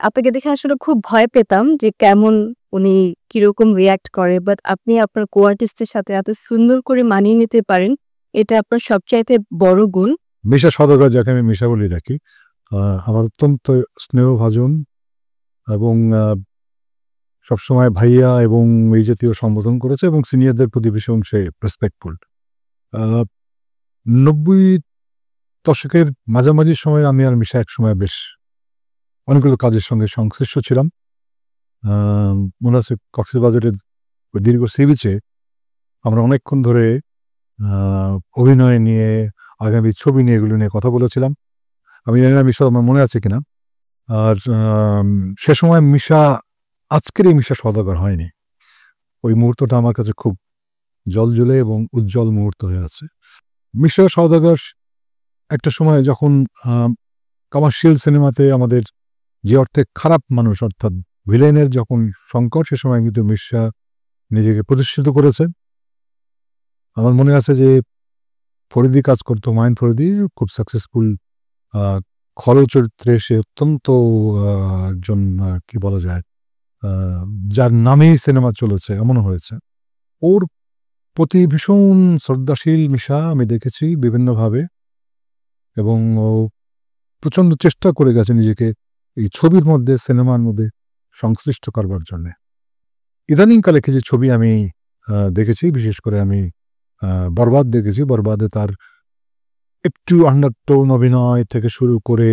আপনাকে দেখে আসলে খুব ভয় পেতাম যে কেমন উনি কিরকম রিঅ্যাক্ট করে। বাট আপনি আপনার কো-আর্টিস্টের সাথে এত সুন্দর করে মানিয়ে নিতে পারেন, এটা আপনার সবচাইতে বড় গুণ। মিশা সওদাগর, যাকে আমি মিশা বলে ডাকি, আমার অত্যন্ত স্নেহভাজন এবং সবসময় ভাইয়া এবং এই জাতীয় সম্বোধন করেছে এবং সিনিয়রদের প্রতি ভীষণ সে রেসপেক্টফুল। 90 দশকের মাঝামাঝি সময়ে আমি আর মিশা একসময় বেশ অনেকগুলো কাজের সঙ্গে সংশ্লিষ্ট ছিলাম। মনে আছে কক্সবাজারের ওই দীর্ঘ সি বিচে আমরা অনেকক্ষণ ধরে অভিনয় নিয়ে, আগামী ছবি নিয়ে, এগুলো নিয়ে কথা বলেছিলাম। আমি জানি না মিশা আমার মনে আছে কিনা। আর সে সময় মিশা আজকের এই মিশা সওদাগর হয়নি। ওই মুহূর্তটা আমার কাছে খুব জ্বলজ্বলে এবং উজ্জ্বল মুহূর্ত হয়ে আছে। মিশা সওদাগর একটা সময় যখন কমার্শিয়াল সিনেমাতে আমাদের যে অর্থে খারাপ মানুষ, অর্থাৎ ভিলেনের যখন সংকট, সে সময় কিন্তু মিশা নিজেকে প্রতিষ্ঠিত করেছে। আমার মনে আছে যে ফরিদি কাজ করতো, মাইন ফরিদি, খুব সাকসেসফুল খল চরিত্রে সে অত্যন্ত একজন কি বলা যায়, যার নামেই সিনেমা চলেছে এমনও হয়েছে। ওর প্রতি ভীষণ শ্রদ্ধাশীল মিশা আমি দেখেছি বিভিন্নভাবে, এবং ও প্রচণ্ড চেষ্টা করে গেছে নিজেকে এই ছবির মধ্যে, সিনেমার মধ্যে সংশ্লিষ্ট করবার জন্যে। ইদানিংকালে কিছু ছবি আমি দেখেছি, বিশেষ করে আমি বরবাদ দেখেছি। বরবাদে তার একটু আন্ডারটোন অভিনয় থেকে শুরু করে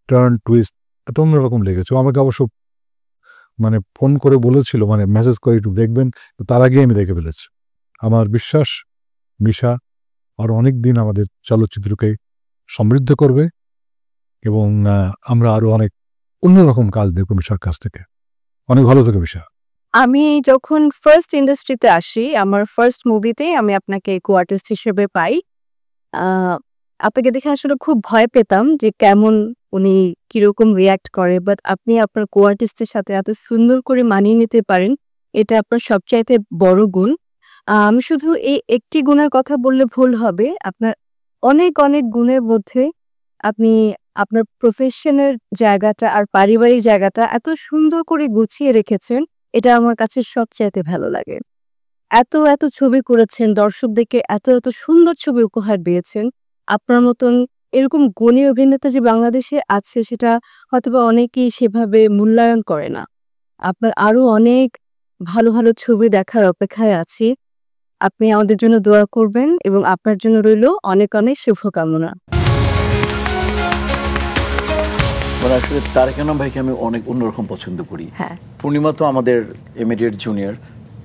টার্ন টুইস্ট এটা অন্যরকম লেগেছে। আমাকে অবশ্য মানে ফোন করে বলেছিল, মানে মেসেজ করে একটু দেখবেন, তার আগে আমি দেখে ফেলেছি। আমার বিশ্বাস মিশা আর অনেক দিন আমাদের চলচ্চিত্রকে সমৃদ্ধ করবে এবং আমরা আরো অনেক অন্যরকম কাজ দেখব মিশার কাছ থেকে। অনেক ভালো থেকে মিশা। আমি যখন ফার্স্ট ইন্ডাস্ট্রিতে আসি, আমার ফার্স্ট মুভিতে আমি আপনাকে কো-আর্টিস্ট হিসেবে পাই। আপনাকে দেখে আসলে খুব ভয় পেতাম যে কেমন উনি কিরকম রিঅ্যাক্ট করে। বাট আপনি আপনার কো-আর্টিস্টের সাথে এত সুন্দর করে মানিয়ে নিতে পারেন, এটা আপনার সবচাইতে বড় গুণ। আমি শুধু এই একটি গুণের কথা বললে ভুল হবে। আপনার অনেক অনেক গুণের মধ্যে আপনি আপনার প্রফেশনের জায়গাটা আর পারিবারিক জায়গাটা এত সুন্দর করে গুছিয়ে রেখেছেন, এটা আমার কাছে সবচাইতে ভালো লাগে। এত এত ছবি করেছেন, দর্শকদেরকে এত এত সুন্দর ছবি উপহার দিয়েছেন। আপনার মতন এরকম গুণী অভিনেতা যে বাংলাদেশে আছে, সেটা হয়তোবা অনেকেই সেভাবে মূল্যায়ন করে না। আপনার আরো অনেক ভালো ভালো ছবি দেখার অপেক্ষায় আছি। আপনি আমাদের জন্য দোয়া করবেন এবং আপনার জন্য রইল অনেক অনেক শুভকামনা। মানে আসলে তারেক আনাম ভাইকে আমি অনেক অন্যরকম পছন্দ করি। হ্যাঁ, পূর্ণিমা তো আমাদের ইমিডিয়েট জুনিয়র,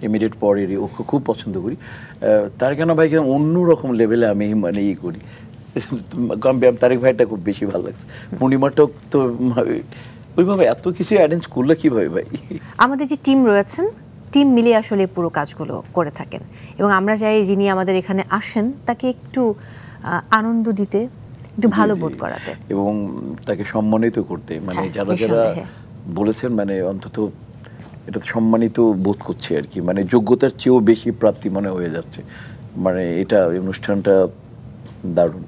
ইমিডিয়েট পরেরই, ওকে খুব পছন্দ করি। তারেক আনাম ভাইকে অন্যরকম লেভেলে আমি মানে করি, কারণ তারেক ভাইটা খুব বেশি ভালো লাগছে। পূর্ণিমাটাও তো ওইভাবে এত কিছু অ্যারেঞ্জ করলে কীভাবে ভাই? আমাদের যে টিম রয়েছেন, টিম মিলে আসলে পুরো কাজগুলো করে থাকেন, এবং আমরা চাই যিনি আমাদের এখানে আসেন তাকে একটু আনন্দ দিতে, একটু ভালো বোধ করাতে এবং তাকে সম্মানিত করতে। মানে যারা যারা বলেছেন, মানে অন্তত এটা সম্মানিত বোধ করছে আর কি, মানে যোগ্যতার চেয়েও বেশি প্রাপ্তি মনে হয়ে যাচ্ছে। মানে এটা অনুষ্ঠানটা দারুণ।